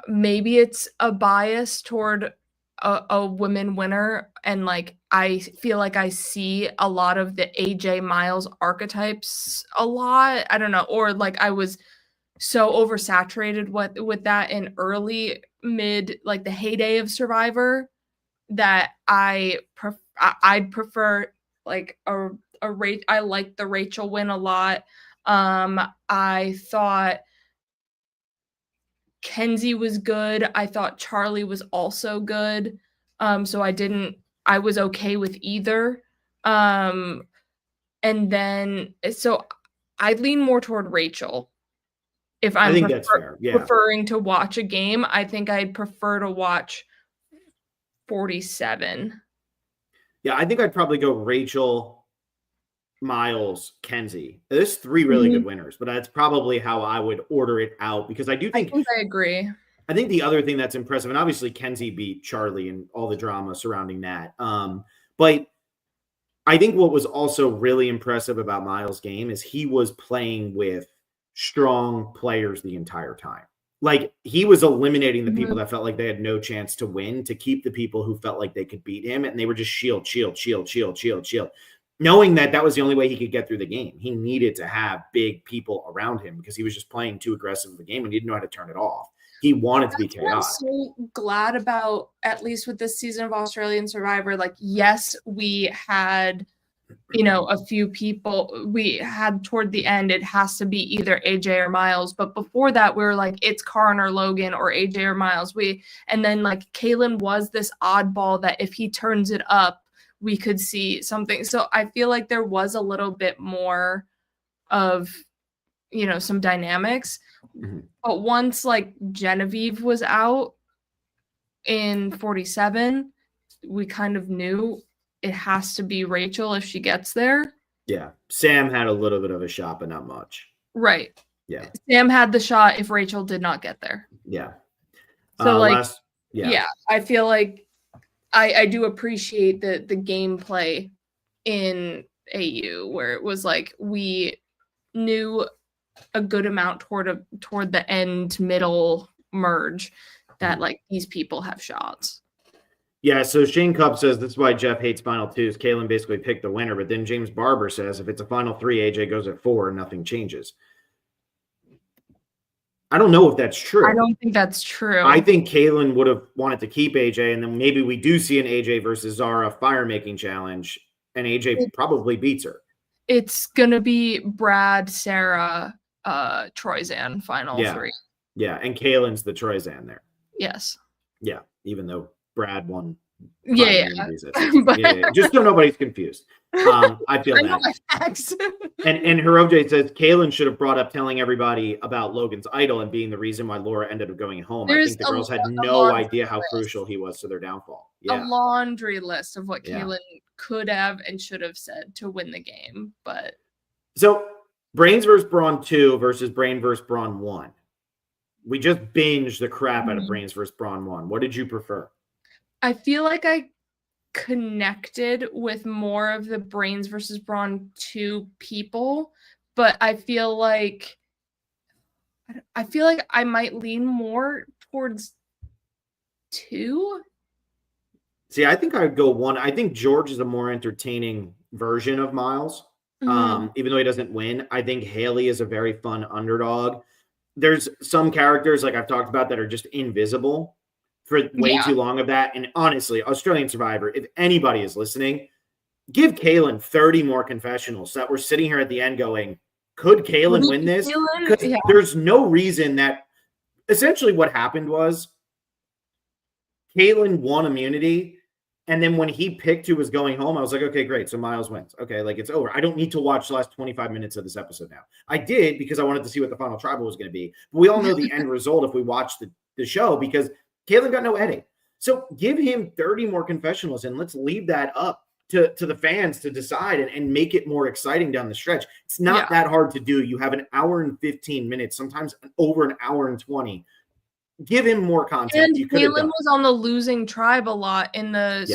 maybe it's a bias toward a women winner, and like I feel like I see a lot of the AJ Myles archetypes a lot. I don't know, or like I was so oversaturated with that in mid like the heyday of Survivor that I'd prefer like I like the Rachel win a lot. I thought Kenzie was good. I thought Charlie was also good. So I was okay with either. And then, so I lean more toward Rachel. If I think that's fair. Yeah. Preferring to watch a game, I think I'd prefer to watch 47. Yeah, I think I'd probably go Rachel, Myles, Kenzie. There's 3 really good winners, but that's probably how I would order it out because I think I agree. I think the other thing that's impressive, and obviously Kenzie beat Charlie and all the drama surrounding that. But I think what was also really impressive about Myles' game is he was playing with strong players the entire time. Like he was eliminating the people that felt like they had no chance to win to keep the people who felt like they could beat him. And they were just shield. Knowing that was the only way he could get through the game. He needed to have big people around him because he was just playing too aggressive of the game and he didn't know how to turn it off. He wanted to be chaotic. I'm so glad about, at least with this season of Australian Survivor, like, yes, we had, a few people we had toward the end. It has to be either AJ or Myles. But before that, we were like, it's Karn or Logan or AJ or Myles. And then like Kaylin was this oddball that if he turns it up, we could see something. So I feel like there was a little bit more of, some dynamics. But once like Genevieve was out in 47, we kind of knew it has to be Rachel if she gets there. Yeah. Sam had a little bit of a shot, but not much. Right. Yeah. Sam had the shot if Rachel did not get there. Yeah. So I feel like I do appreciate the gameplay in AU where it was like we knew a good amount toward the end middle merge that like these people have shots. Yeah, so Shane Cup says this is why Jeff hates Final Twos. Kaylin basically picked the winner, but then James Barber says if it's a Final 3, AJ goes at 4 and nothing changes. I don't know if that's true. I don't think that's true. I think Kaylin would have wanted to keep AJ, and then maybe we do see an AJ versus Zara fire-making challenge, and AJ probably beats her. It's going to be Brad, Sarah, Troyzan Final 3. Yeah, and Kaylin's the Troyzan there. Yes. Yeah, even though Brad won. Yeah. Just so nobody's confused. I feel that. And Hiroj says Kaylin should have brought up telling everybody about Logan's idol and being the reason why Laura ended up going home. I think the girls had no idea how crucial he was to their downfall. Yeah. A laundry list of what Kaylin could have and should have said to win the game. But so Brains versus Brawn 2 versus Brain versus Brawn 1. We just binged the crap out of Brains vs. Brawn 1. What did you prefer? I feel like I connected with more of the Brains versus Brawn 2 people, but I feel like I might lean more towards 2. See, I think I would go 1. I think George is a more entertaining version of Myles. Even though he doesn't win. I think Haley is a very fun underdog. There's some characters, like I've talked about, that are just invisible for way too long of that. And honestly, Australian Survivor, if anybody is listening, give Kaylin 30 more confessionals so that we're sitting here at the end going, could Kaylin win this? Because there's no reason that essentially what happened was Kaylin won immunity. And then when he picked who was going home, I was like, okay, great. So Myles wins. Okay, like it's over. I don't need to watch the last 25 minutes of this episode now. I did because I wanted to see what the final tribal was going to be. But we all know the end result if we watch the show because Kaylin got no edit. So give him 30 more confessionals and let's leave that up to the fans to decide and make it more exciting down the stretch. It's not that hard to do. You have an hour and 15 minutes, sometimes over an hour and 20. Give him more content. And Kaylin was on the losing tribe a lot in the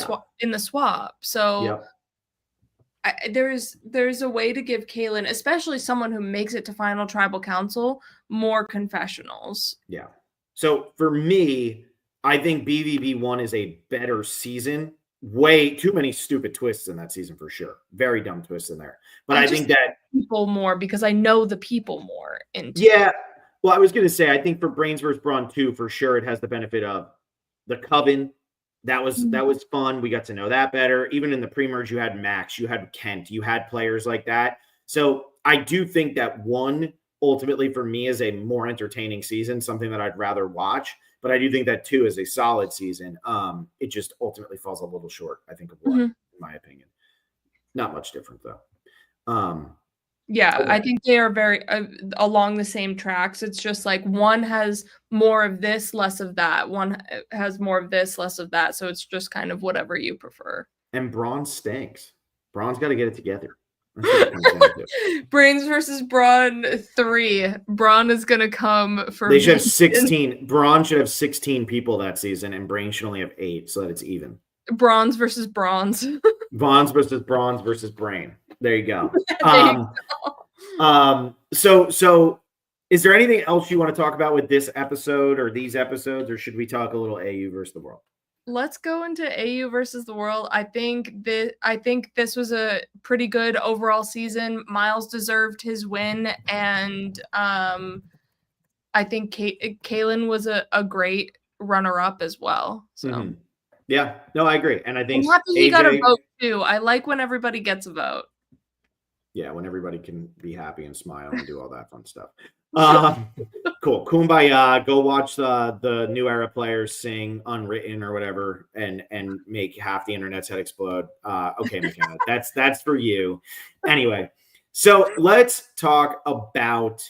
swap. So there's a way to give Kaylin, especially someone who makes it to final tribal council, more confessionals. Yeah. So for me, I think BVB1 is a better season. Way too many stupid twists in that season for sure. Very dumb twists in there. But I think that people more because I know the people more into Well, I was going to say, I think for Brains vs. Brawn 2, for sure, it has the benefit of the Coven. That was fun. We got to know that better. Even in the pre-merge, you had Max, you had Kent, you had players like that. So I do think that 1, ultimately for me, is a more entertaining season, something that I'd rather watch. But I do think that 2 is a solid season. It just ultimately falls a little short, I think, of 1, in my opinion. Not much different, though. I think they are very along the same tracks. It's just like 1 has more of this, less of that. 1 has more of this, less of that. So it's just kind of whatever you prefer. And Brawn stinks. Brawn's got to get it together. Brains versus Brawn 3. Brawn is going to come for. They should have 16. Brawn should have 16 people that season, and Brain should only have 8, so that it's even. Bronze versus bronze. Bronze versus bronze versus Brain. There you go. So is there anything else you want to talk about with this episode or these episodes, or should we talk a little AU versus the world? Let's go into AU versus the world. I think this was a pretty good overall season. Myles deserved his win, and I think Kaylin was a great runner-up as well. So yeah, no, I agree, and I think I'm happy he got a vote too. I like when everybody gets a vote. Yeah, when everybody can be happy and smile and do all that fun stuff. Cool. Kumbaya. Go watch the New Era players sing Unwritten or whatever and make half the internet's head explode. Okay, McKenna, that's for you. Anyway, so let's talk about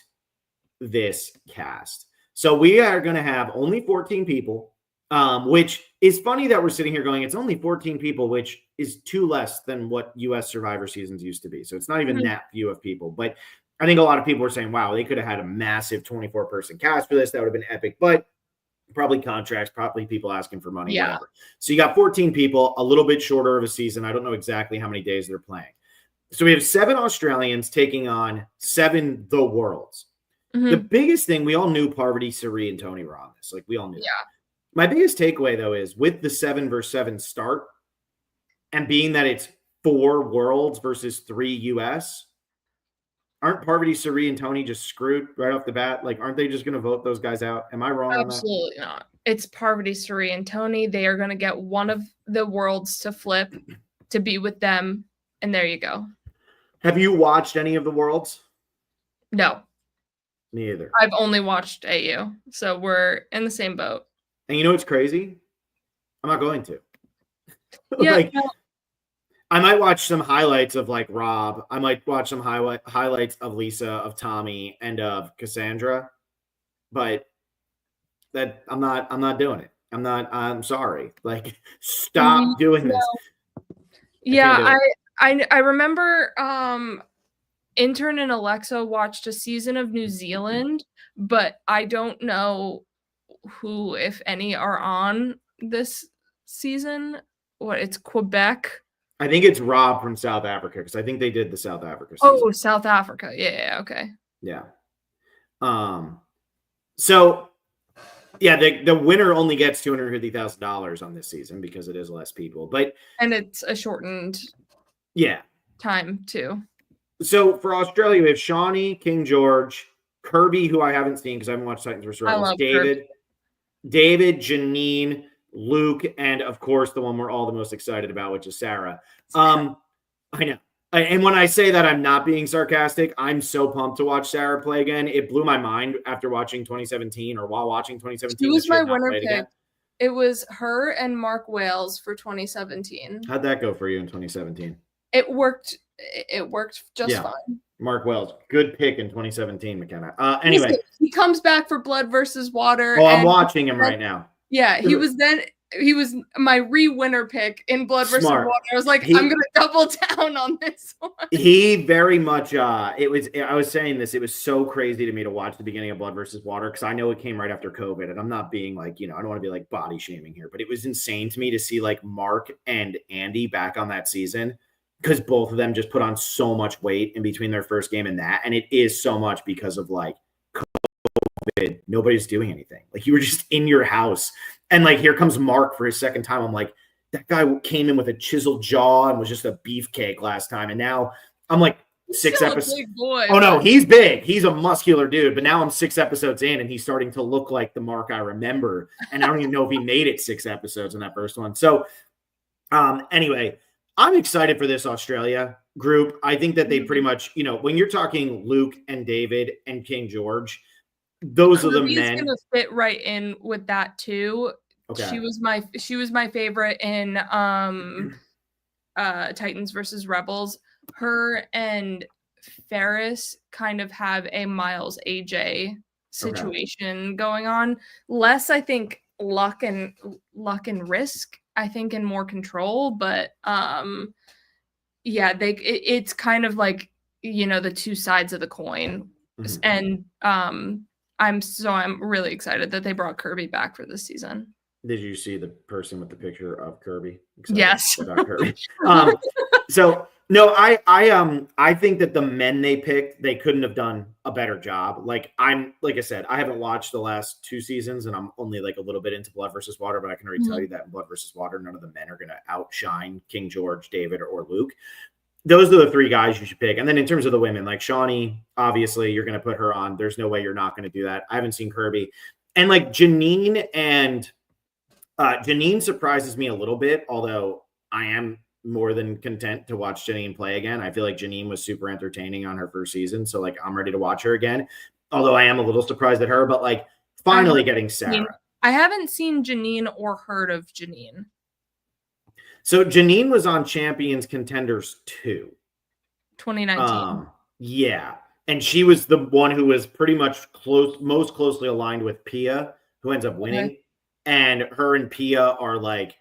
this cast. So we are going to have only 14 people, which is funny that we're sitting here going, it's only 14 people, which is 2 less than what U.S. Survivor seasons used to be. So it's not even that few of people. But I think a lot of people were saying, wow, they could have had a massive 24-person cast for this. That would have been epic. But probably contracts, probably people asking for money, whatever. So you got 14 people, a little bit shorter of a season. I don't know exactly how many days they're playing. So we have 7 Australians taking on 7 The Worlds. The biggest thing, we all knew Parvati, Sari, and Tony were on this. Like, we all knew. Yeah. My biggest takeaway, though, is with the 7 versus 7 start and being that it's 4 Worlds versus 3 US, aren't Parvati, Sari, and Tony just screwed right off the bat? Like, aren't they just going to vote those guys out? Am I wrong on that? Absolutely not. It's Parvati, Sari, and Tony. They are going to get one of the Worlds to flip to be with them, and there you go. Have you watched any of the Worlds? No. Me either. I've only watched AU, so we're in the same boat. And you know what's crazy? I'm not going to. Yeah, I might watch some highlights of like Rob. I might watch some highlights of Lisa, of Tommy, and of Cassandra. But that I'm not doing it. I'm sorry. Like, stop doing this. Yeah, I remember Intern and Alexa watched a season of New Zealand, but I don't know who, if any, are on this season. What, it's Quebec? I think it's Rob from South Africa because I think they did the South Africa season. Oh, South Africa. Yeah, okay. Yeah. So yeah, the winner only gets $250,000 on this season because it is less people, and it's a shortened time too. So for Australia, we have Shawnee, King George, Kirby, who I haven't seen because I haven't watched Titans vs. Rebels. David, Janine, Luke, and of course the one we're all the most excited about, which is Sarah. I know. And when I say that, I'm not being sarcastic. I'm so pumped to watch Sarah play again. It blew my mind after watching 2017 or while watching 2017. She was my winner pick. Again. It was her and Mark Wales for 2017. How'd that go for you in 2017? It worked. It worked just fine. Mark Wales, good pick in 2017, McKenna. Anyway, he comes back for Blood versus Water. Oh, I'm watching him right now. Yeah, he was my re-winner pick in Blood versus Water. I was like, I'm gonna double down on this one. He very much I was saying this, it was so crazy to me to watch the beginning of Blood versus Water because I know it came right after COVID, and I'm not being like, I don't want to be like body shaming here, but it was insane to me to see like Mark and Andy back on that season because both of them just put on so much weight in between their first game and that, and it is so much because of like COVID. Nobody's doing anything. Like you were just in your house. And like, here comes Mark for his second time. I'm like, that guy came in with a chiseled jaw and was just a beefcake last time. And now I'm like 6 episodes. Big boy, oh no, he's big. He's a muscular dude. But now I'm 6 episodes in and he's starting to look like the Mark I remember. And I don't even know if he made it 6 episodes in that first one. So anyway, I'm excited for this Australia group. I think that they pretty much, when you're talking Luke and David and King George, those are the men. Gonna fit right in with that too. Okay. She was my favorite in Titans versus Rebels. Her and Ferris kind of have a Myles AJ situation going on. Less, I think, luck and risk. I think, and more control. But it's kind of like the two sides of the coin, and I'm really excited that they brought Kirby back for this season. Did you see the person with the picture of Kirby? Yes. About Kirby. So no, I think that the men they picked, they couldn't have done a better job. Like I said, I haven't watched the last 2 seasons and I'm only like a little bit into Blood versus Water, but I can already tell you that in Blood versus Water, none of the men are going to outshine King George, David, or Luke. Those are the 3 guys you should pick. And then in terms of the women, like Shawnee, obviously you're going to put her on. There's no way you're not going to do that. I haven't seen Kirby. And like Janine surprises me a little bit, although I am more than content to watch Janine play again. I feel like Janine was super entertaining on her first season. So like, I'm ready to watch her again, although I am a little surprised at her, but like finally getting Sarah. I haven't seen Janine or heard of Janine. So Janine was on Champions Contenders 2. 2019. Yeah. And she was the one who was pretty much most closely aligned with Pia, who ends up winning. Okay. And her and Pia are like,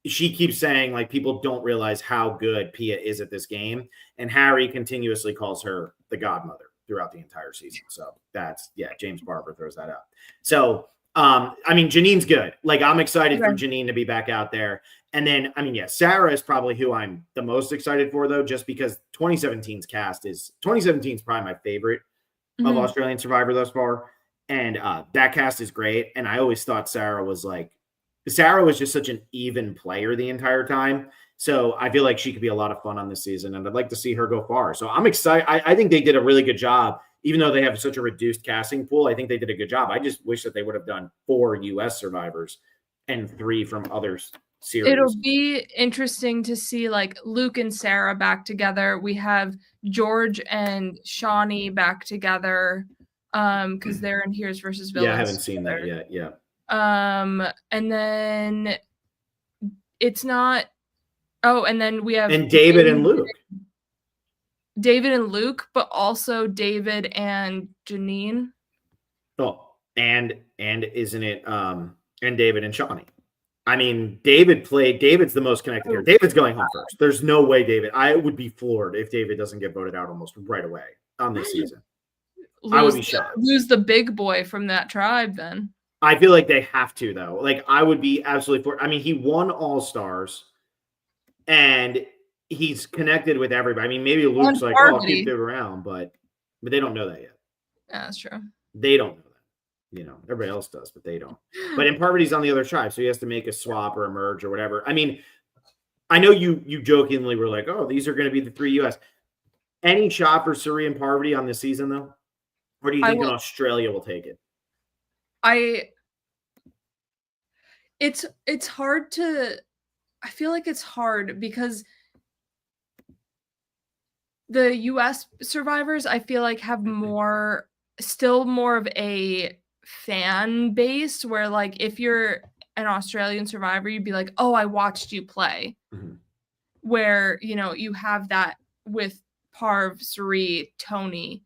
she keeps saying like people don't realize how good Pia is at this game. And Harry continuously calls her the godmother throughout the entire season. So that's, James Barber throws that out. So, Janine's good. Like I'm excited for Janine to be back out there. And then, Sarah is probably who I'm the most excited for though, just because 2017's probably my favorite of Australian Survivor thus far. And that cast is great. And I always thought Sarah was just such an even player the entire time. So I feel like she could be a lot of fun on this season. And I'd like to see her go far. So I'm excited. I think they did a really good job. Even though they have such a reduced casting pool, I think they did a good job. I just wish that they would have done 4 U.S. survivors and 3 from other series. It'll be interesting to see like Luke and Sarah back together. We have George and Shawnee back together. Because they're in Heroes versus Villains. Yeah, I haven't seen that yet. Yeah. And then it's not. Oh, and then we have David and Luke. David and Luke, but also David and Janine. Oh, and isn't it? And David and Shawnee. I mean, David's the most connected here. David's going home first. There's no way David. I would be floored if David doesn't get voted out almost right away on this season. I would be shocked. Lose the big boy from that tribe then. I feel like they have to, though. Like, I would be absolutely for. I mean, he won All-Stars, and he's connected with everybody. I mean, maybe Luke's like, oh, I'll keep David around, but they don't know that yet. Yeah, that's true. They don't know that. You know, everybody else does, but they don't. But in Parvati's on the other tribe, so he has to make a swap or a merge or whatever. I mean, I know you jokingly were like, oh, these are going to be the 3 U.S. Any shot for Suri and Parvati on this season, though? Or do you think Australia will take it? It's hard to. I feel like it's hard because the U.S. survivors, I feel like, have still more of a fan base where, like, if you're an Australian survivor, you'd be like, oh, I watched you play. Mm-hmm. Where, you know, you have that with Parv, Suri, Tony,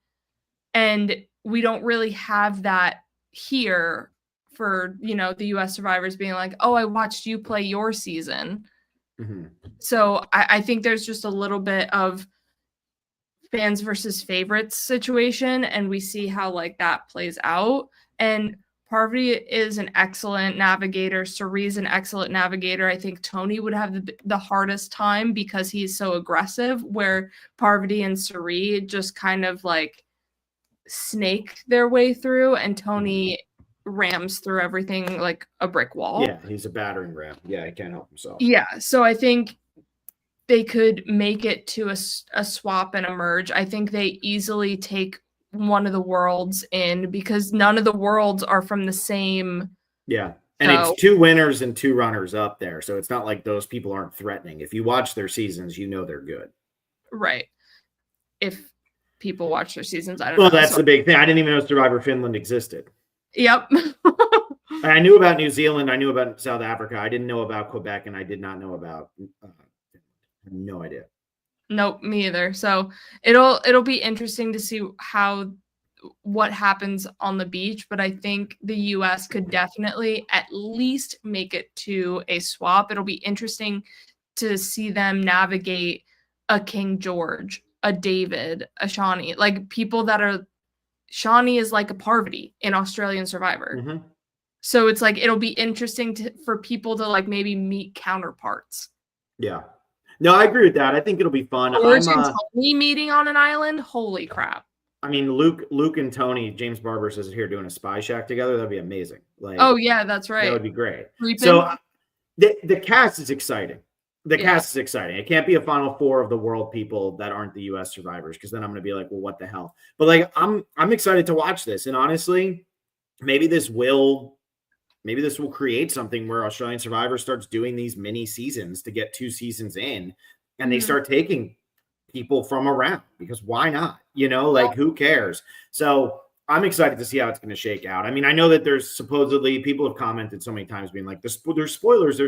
and we don't really have that here for, you know, the U.S. survivors being like, oh, I watched you play your season. Mm-hmm. So I think there's just a little bit of fans versus favorites situation, and we see how, like, that plays out. And Parvati is an excellent navigator. Suri's an excellent navigator. I think Tony would have the hardest time because he's so aggressive, where Parvati and Suri just kind of like snake their way through, and Tony rams through everything like a brick wall. Yeah, he's a battering ram. Yeah, he can't help himself. Yeah, so I think they could make it to a swap and a merge. I think they easily take one of the worlds in because none of the worlds are from the same. Yeah, and it's 2 winners and 2 runners up there, so it's not like those people aren't threatening. If you watch their seasons, you know they're good. Right. If people watch their seasons, I don't know. Well, that's the big thing. I didn't even know Survivor Finland existed. Yep. I knew about New Zealand. I knew about South Africa. I didn't know about Quebec, and I did not know about no idea. Nope, me either. So it'll be interesting to see what happens on the beach, but I think the US could definitely at least make it to a swap. It'll be interesting to see them navigate a King George, a David, a Shawnee, like people that are. Shawnee is like a Parvati in Australian Survivor. Mm-hmm. So it's like, it'll be interesting for people to like maybe meet counterparts. Yeah. No, I agree with that. I think it'll be fun. George and Tony meeting on an island. Holy crap. I mean, Luke and Tony, James Barber says here doing a spy shack together. That'd be amazing. Like, oh yeah, that's right. That would be great. So the cast is exciting. The cast is exciting. It can't be a final 4 of the world people that aren't the U.S. survivors, because then I'm going to be like, well, what the hell? But like, I'm excited to watch this. And honestly, maybe this will create something where Australian Survivor starts doing these mini seasons to get 2 seasons in, and they start taking people from around, because why not? You know, like, who cares? So I'm excited to see how it's going to shake out. I mean, I know that there's supposedly people have commented so many times being like, there's spoilers.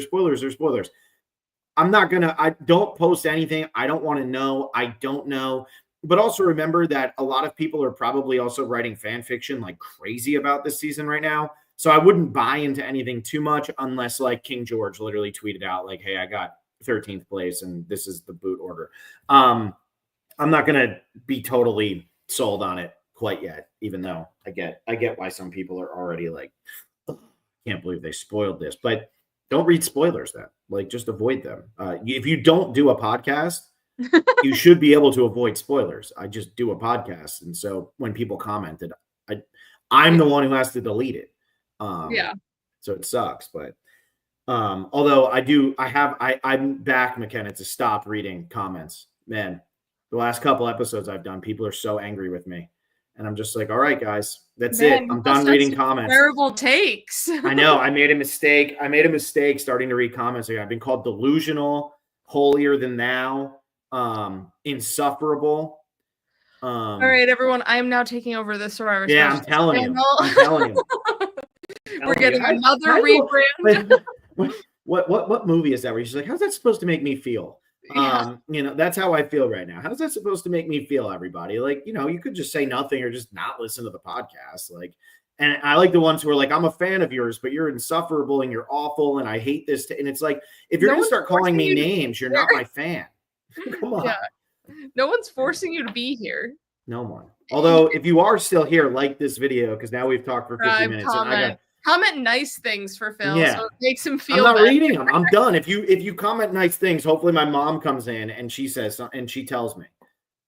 I don't post anything. I don't want to know. I don't know. But also remember that a lot of people are probably also writing fan fiction like crazy about this season right now. So I wouldn't buy into anything too much unless like King George literally tweeted out like, hey, I got 13th place and this is the boot order. I'm not going to be totally sold on it quite yet, even though I get why some people are already like, can't believe they spoiled this. But don't read spoilers then. Like, just avoid them. If you don't do a podcast, you should be able to avoid spoilers. I just do a podcast. And so when people commented, I'm the one who has to delete it. So it sucks. But although I'm back, McKenna, to stop reading comments. Man, the last couple episodes I've done, people are so angry with me. And I'm just like, all right, guys, that's it. I'm done reading comments. Terrible takes. I know. I made a mistake. Starting to read comments. I've been called delusional, holier than thou, insufferable. All right, everyone. I am now taking over the Survivor. Yeah, I'm telling you. We're getting another rebrand. What movie is that where she's like, how's that supposed to make me feel? Yeah. You know, that's how I feel right now. How's that supposed to make me feel, everybody? Like, you know, you could just say nothing or just not listen to the podcast. Like, And I like the ones who are like, I'm a fan of yours, but you're insufferable and you're awful and I hate this. And it's like, if you're going to start calling me names, you're not my fan. Come on. Yeah. No one's forcing you to be here. No one. Although, if you are still here, like this video, because now we've talked for 50 minutes. Comment nice things for Phil, so it makes him feel I'm not better. reading them. I'm done. If you comment nice things, hopefully my mom comes in and she says something and she tells me.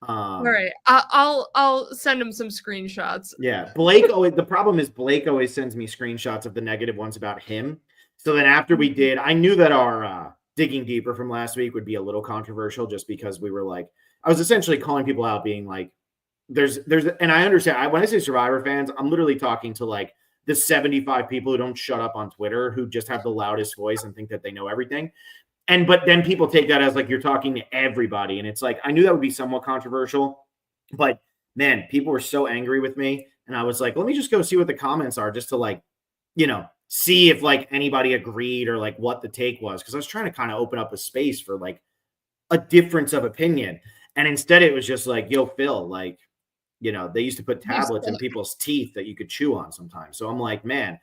All right, I'll send him some screenshots. Yeah, Blake. The problem is Blake always sends me screenshots of the negative ones about him. So then after we did, I knew that our digging deeper from last week would be a little controversial, just because we were like, I was essentially calling people out, being like, there's, and I understand. When I say Survivor fans, I'm literally talking to like the 75 people who don't shut up on Twitter, who just have the loudest voice and think that they know everything. But then people take that as like you're talking to everybody. And it's like, I knew that would be somewhat controversial, but man, people were so angry with me. And I was like, let me just go see what the comments are, just to like, see if like anybody agreed or like what the take was. Cause I was trying to kind of open up a space for like a difference of opinion. And instead it was just like, yo, Phil, like, they used to put tablets in people's teeth that you could chew on sometimes. So I'm like, man,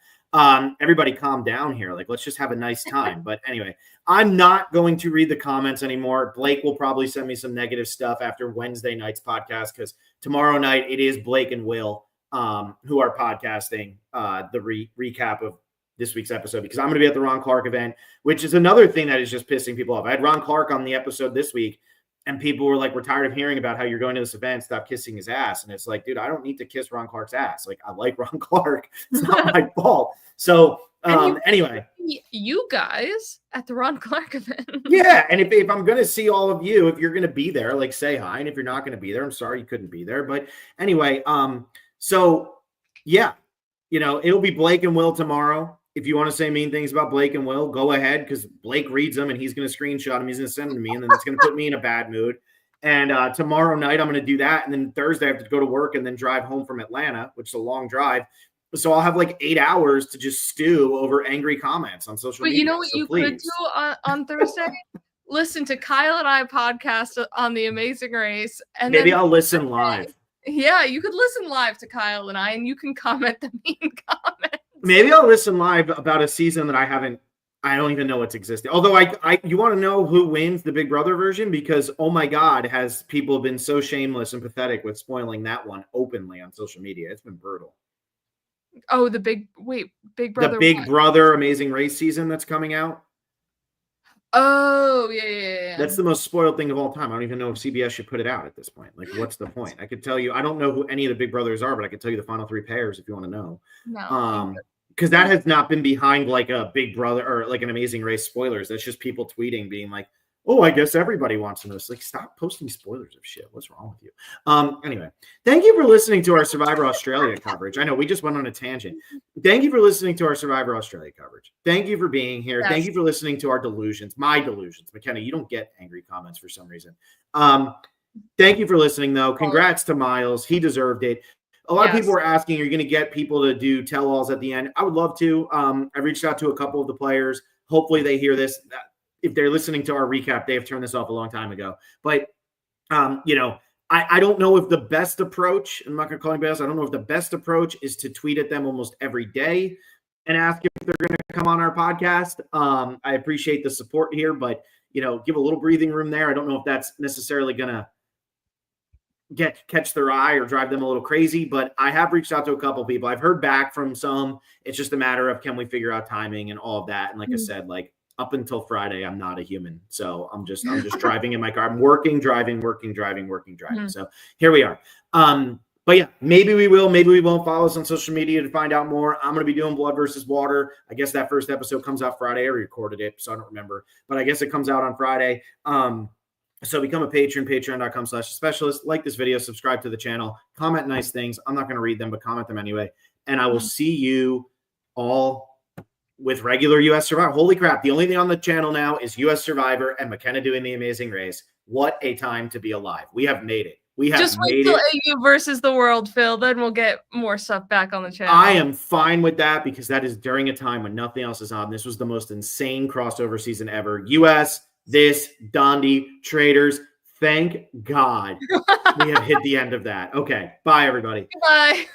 everybody calm down here. Like, let's just have a nice time. But anyway, I'm not going to read the comments anymore. Blake will probably send me some negative stuff after Wednesday night's podcast, because tomorrow night it is Blake and Will who are podcasting the recap of this week's episode, because I'm going to be at the Ron Clark event, which is another thing that is just pissing people off. I had Ron Clark on the episode this week, and people were like, we're tired of hearing about how you're going to this event. Stop kissing his ass. And it's like, dude, I don't need to kiss Ron Clark's ass. Like, I like Ron Clark. It's not my fault. So anyway. You guys at the Ron Clark event. Yeah. And if I'm going to see all of you, if you're going to be there, like, say hi. And if you're not going to be there, I'm sorry you couldn't be there. But anyway, so yeah, it'll be Blake and Will tomorrow. If you want to say mean things about Blake and Will, go ahead, because Blake reads them and he's going to screenshot them. He's going to send them to me, and then it's going to put me in a bad mood. And tomorrow night, I'm going to do that. And then Thursday, I have to go to work and then drive home from Atlanta, which is a long drive. So I'll have like 8 hours to just stew over angry comments on social media. But you know what you could do on Thursday? Listen to Kyle and I podcast on The Amazing Race. And maybe I'll listen live. Yeah, you could listen live to Kyle and I, and you can comment the mean comments. Maybe I'll listen live about a season that I don't even know it's existing. Although you want to know who wins the Big Brother version? Because, oh my God, has people been so shameless and pathetic with spoiling that one openly on social media. It's been brutal. Oh, Big Brother. The Big Brother Amazing Race season that's coming out. Oh, yeah. That's the most spoiled thing of all time. I don't even know if CBS should put it out at this point. Like, what's the point? I could tell you, I don't know who any of the Big Brothers are, but I could tell you the final 3 pairs if you want to know. No. Because that has not been behind like a Big Brother or like an Amazing Race spoilers. That's just people tweeting being like, oh, I guess everybody wants to know. It's like, stop posting spoilers of shit. What's wrong with you? Anyway, thank you for listening to our Survivor Australia coverage. I know we just went on a tangent. Thank you for listening to our Survivor Australia coverage. Thank you for being here. Yes. Thank you for listening to our delusions, my delusions. McKenna, you don't get angry comments for some reason. Thank you for listening, though. Congrats to Myles. He deserved it. A lot of people were asking, are you going to get people to do tell-alls at the end? I would love to. I reached out to a couple of the players. Hopefully they hear this. If they're listening to our recap, they have turned this off a long time ago. But, I don't know if the best approach, I'm not going to call anybody else, I don't know if the best approach is to tweet at them almost every day and ask if they're going to come on our podcast. I appreciate the support here, but, give a little breathing room there. I don't know if that's necessarily going to catch their eye or drive them a little crazy, but I have reached out to a couple people. I've heard back from some. It's just a matter of, can we figure out timing and all of that? And like I said, like up until Friday, I'm not a human. So I'm just driving in my car. I'm working, driving. So here we are. But yeah, maybe we will, maybe we won't. Follow us on social media to find out more. I'm going to be doing Blood versus Water. I guess that first episode comes out Friday. I recorded it, so I don't remember, but I guess it comes out on Friday. So become a patron, patreon.com/specialist. Like this video, subscribe to the channel, comment nice things. I'm not going to read them, but comment them anyway. And I will see you all with regular U.S. Survivor. Holy crap. The only thing on the channel now is U.S. Survivor and McKenna doing The Amazing Race. What a time to be alive. We have made it. We have just wait till AU versus the world, Phil. Then we'll get more stuff back on the channel. I am fine with that, because that is during a time when nothing else is on. This was the most insane crossover season ever. U.S., this, Dondi, Traders. Thank God we have hit the end of that. Okay. Bye, everybody. Bye.